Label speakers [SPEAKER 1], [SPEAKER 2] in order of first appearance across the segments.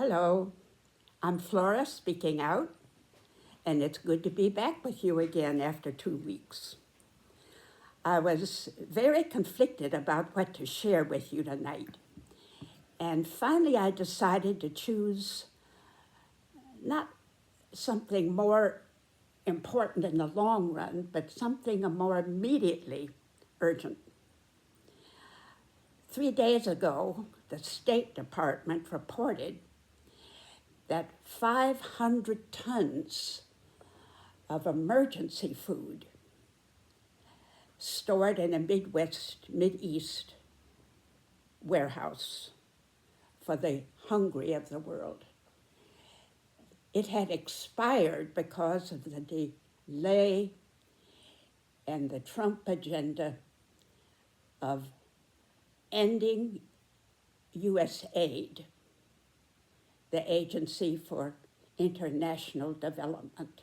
[SPEAKER 1] Hello, I'm Flora speaking out, and it's good to be back with you again after 2 weeks. I was very conflicted about what to share with you tonight, and finally I decided to choose not something more important in the long run, but something more immediately urgent. 3 days ago, the State Department reported that 500 tons of emergency food stored in a Mideast warehouse for the hungry of the world. It had expired because of the delay and the Trump agenda of ending U.S. aid, the Agency for International Development.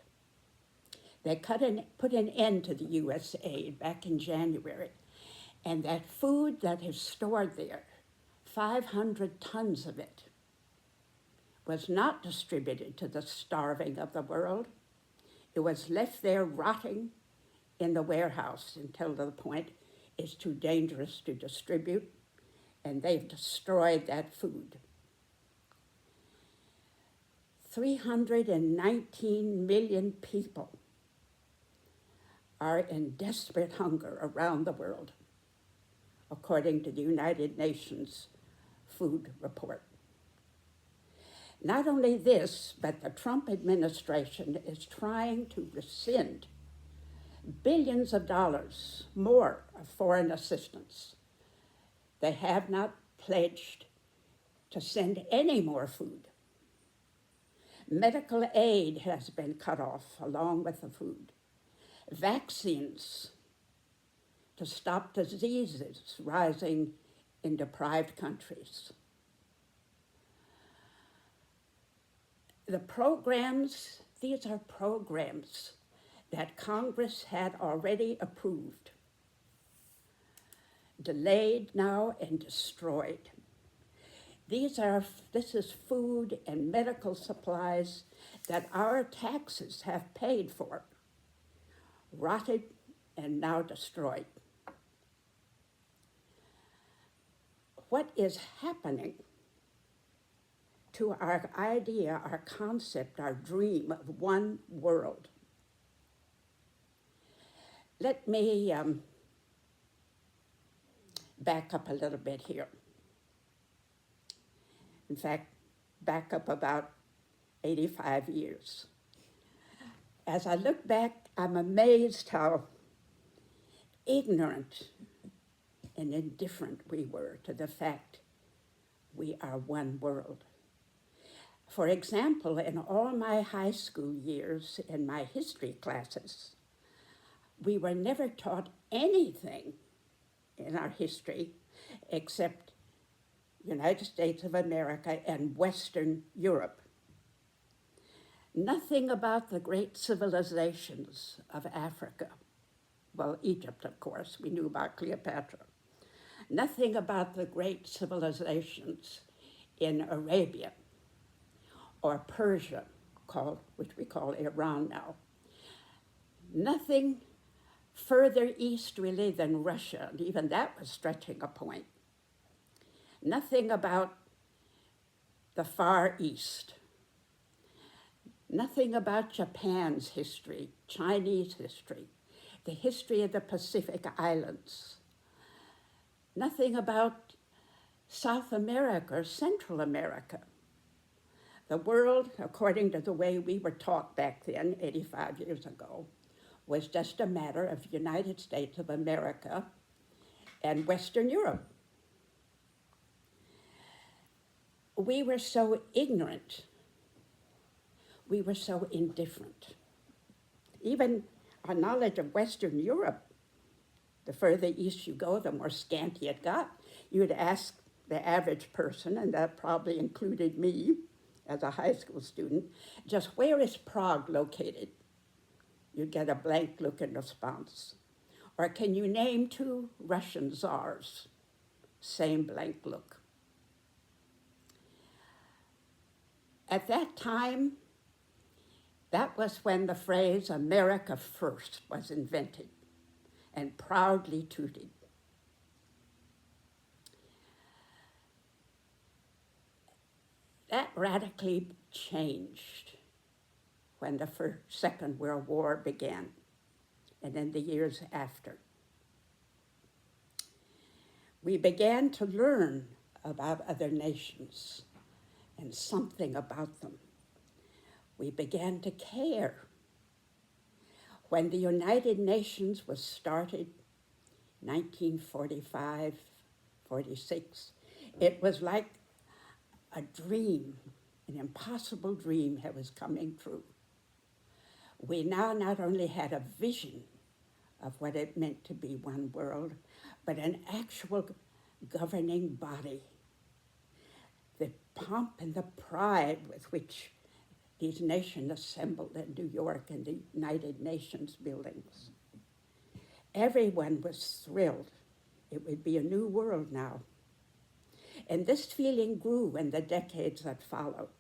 [SPEAKER 1] They put an end to the U.S. aid back in January, and that food that is stored there, 500 tons of it, was not distributed to the starving of the world. It was left there rotting in the warehouse until the point it's too dangerous to distribute, and they've destroyed that food. 319 million people are in desperate hunger around the world, according to the United Nations Food Report. Not only this, but the Trump administration is trying to rescind billions of dollars more of foreign assistance. They have not pledged to send any more food. Medical aid has been cut off along with the food. Vaccines to stop diseases rising in deprived countries. The programs, these are programs that Congress had already approved, delayed now and destroyed. This is food and medical supplies that our taxes have paid for, rotted and now destroyed. What is happening to our idea, our concept, our dream of one world? Let me back up a little bit here. In fact, back up about 85 years. As I look back, I'm amazed how ignorant and indifferent we were to the fact we are one world. For example, in all my high school years, in my history classes, we were never taught anything in our history except United States of America and Western Europe. Nothing about the great civilizations of Africa. Well, Egypt, of course, we knew about Cleopatra. Nothing about the great civilizations in Arabia or Persia, which we call Iran now. Nothing further east really than Russia, and even that was stretching a point. Nothing about the Far East. Nothing about Japan's history, Chinese history, the history of the Pacific Islands. Nothing about South America or Central America. The world, according to the way we were taught back then, 85 years ago, was just a matter of United States of America and Western Europe. We were so ignorant. We were so indifferent. Even our knowledge of Western Europe, the further east you go, the more scanty it got. You would ask the average person, and that probably included me as a high school student, just where is Prague located? You'd get a blank look in response. Or can you name 2 Russian czars? Same blank look. At that time, that was when the phrase America First was invented and proudly tooted. That radically changed when the Second World War began and in the years after. We began to learn about other nations and something about them. We began to care. When the United Nations was started, 1945, 46, it was like a dream, an impossible dream that was coming true. We now not only had a vision of what it meant to be one world, but an actual governing body. The pomp and the pride with which these nations assembled in New York in the United Nations buildings. Everyone was thrilled. It would be a new world now. And this feeling grew in the decades that followed.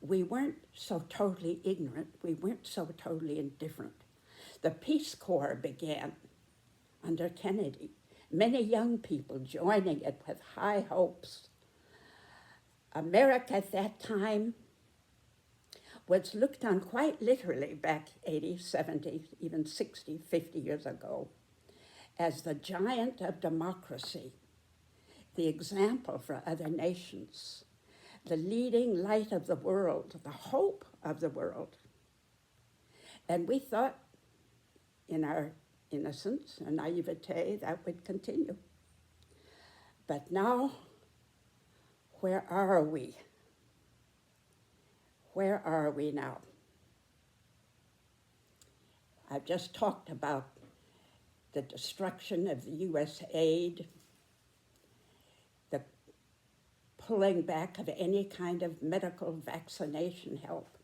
[SPEAKER 1] We weren't so totally ignorant. We weren't so totally indifferent. The Peace Corps began under Kennedy. Many young people joining it with high hopes. America at that time was looked on quite literally back 80, 70, even 60, 50 years ago as the giant of democracy, the example for other nations, the leading light of the world, the hope of the world. And we thought, in our innocence and naivete, that would continue. But now, where are we? Where are we now? I've just talked about the destruction of the U.S. aid, the pulling back of any kind of medical vaccination help.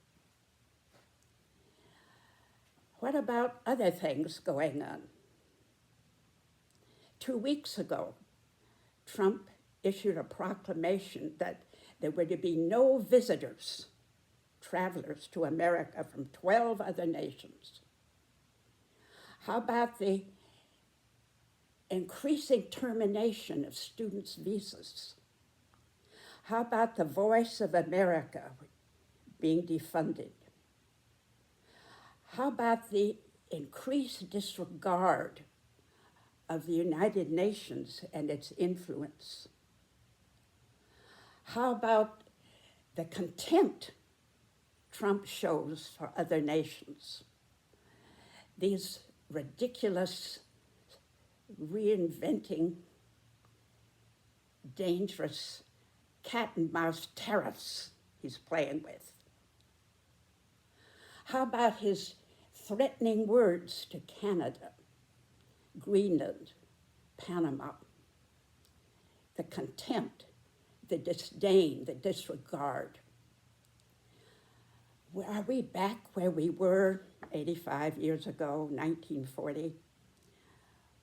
[SPEAKER 1] What about other things going on? 2 weeks ago, Trump issued a proclamation that there were to be no visitors, travelers to America from 12 other nations. How about the increasing termination of students' visas? How about the Voice of America being defunded? How about the increased disregard of the United Nations and its influence? How about the contempt Trump shows for other nations? These ridiculous, reinventing, dangerous cat and mouse tariffs he's playing with. How about his threatening words to Canada, Greenland, Panama? The contempt, the disdain, the disregard. Are we back where we were 85 years ago, 1940,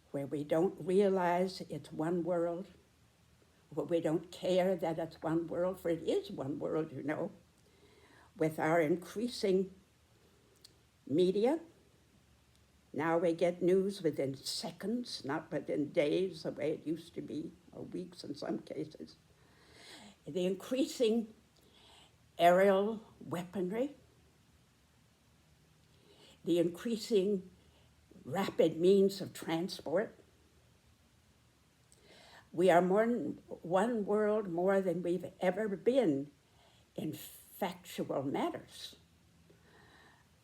[SPEAKER 1] where we don't realize it's one world, where we don't care that it's one world, for it is one world, you know, with our increasing media? Now we get news within seconds, not within days, the way it used to be, or weeks in some cases. The increasing aerial weaponry, the increasing rapid means of transport. We are one world more than we've ever been in factual matters.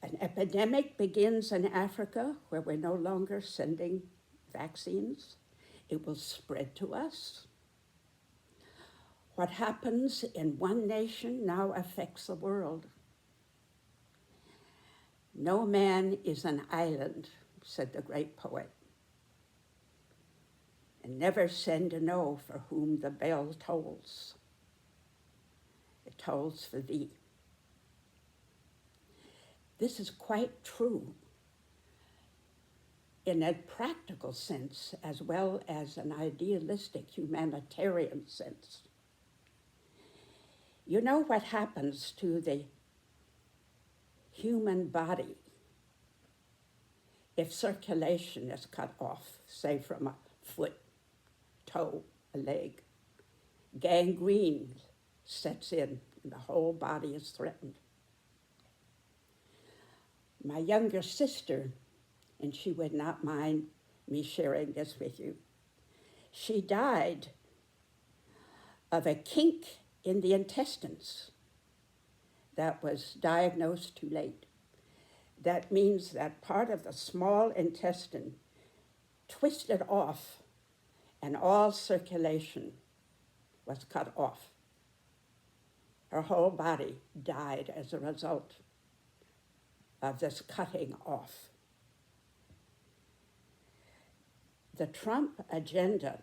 [SPEAKER 1] An epidemic begins in Africa, where we're no longer sending vaccines. It will spread to us. What happens in one nation now affects the world. No man is an island, said the great poet. And never send a no for whom the bell tolls. It tolls for thee. This is quite true in a practical sense as well as an idealistic humanitarian sense. You know what happens to the human body if circulation is cut off, say from a foot, toe, a leg? Gangrene sets in and the whole body is threatened. My younger sister, and she would not mind me sharing this with you, she died of a kink in the intestines that was diagnosed too late. That means that part of the small intestine twisted off and all circulation was cut off. Her whole body died as a result of this cutting off. The Trump agenda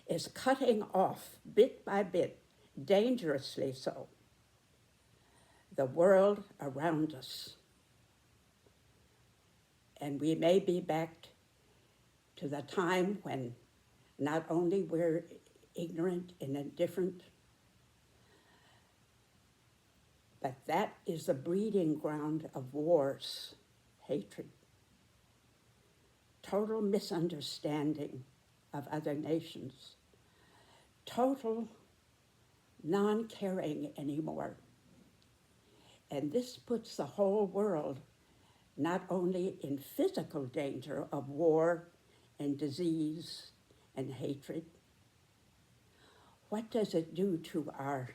[SPEAKER 1] is cutting off, bit by bit, dangerously so, the world around us. And we may be back to the time when not only we're ignorant and indifferent, but that is the breeding ground of wars, hatred, total misunderstanding of other nations, total non-caring anymore. And this puts the whole world not only in physical danger of war and disease and hatred. What does it do to our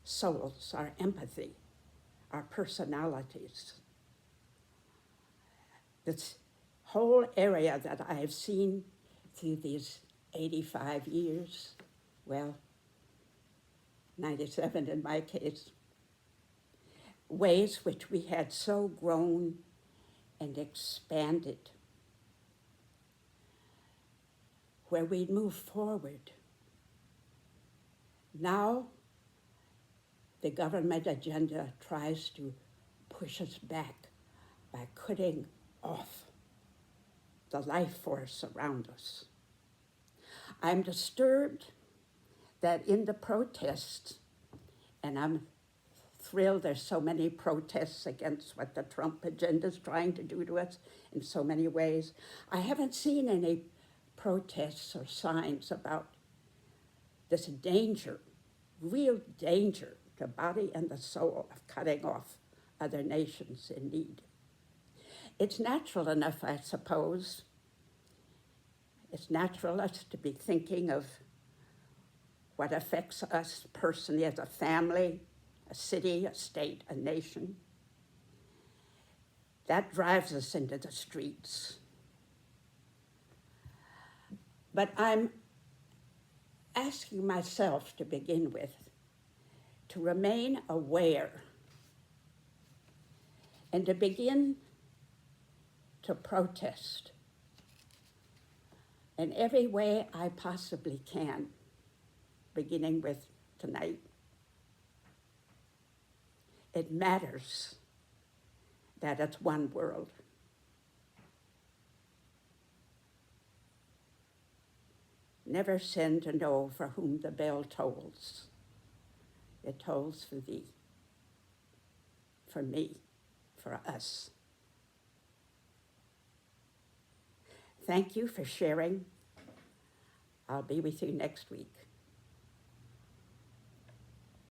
[SPEAKER 1] souls, our empathy, our personalities? This whole area that I have seen through these 85 years, well, 97 in my case, ways which we had so grown and expanded, where we'd move forward. Now, the government agenda tries to push us back by cutting off the life force around us. I'm disturbed that in the protests, and I'm thrilled there's so many protests against what the Trump agenda is trying to do to us in so many ways. I haven't seen any protests or signs about this danger, real danger to the body and the soul of cutting off other nations in need. It's natural enough, I suppose. It's natural us to be thinking of what affects us personally as a family, a city, a state, a nation. That drives us into the streets. But I'm asking myself to begin with to remain aware and to begin to protest in every way I possibly can, beginning with tonight. It matters that it's one world. Never send to know for whom the bell tolls. It tolls for thee, for me, for us. Thank you for sharing. I'll be with you next week.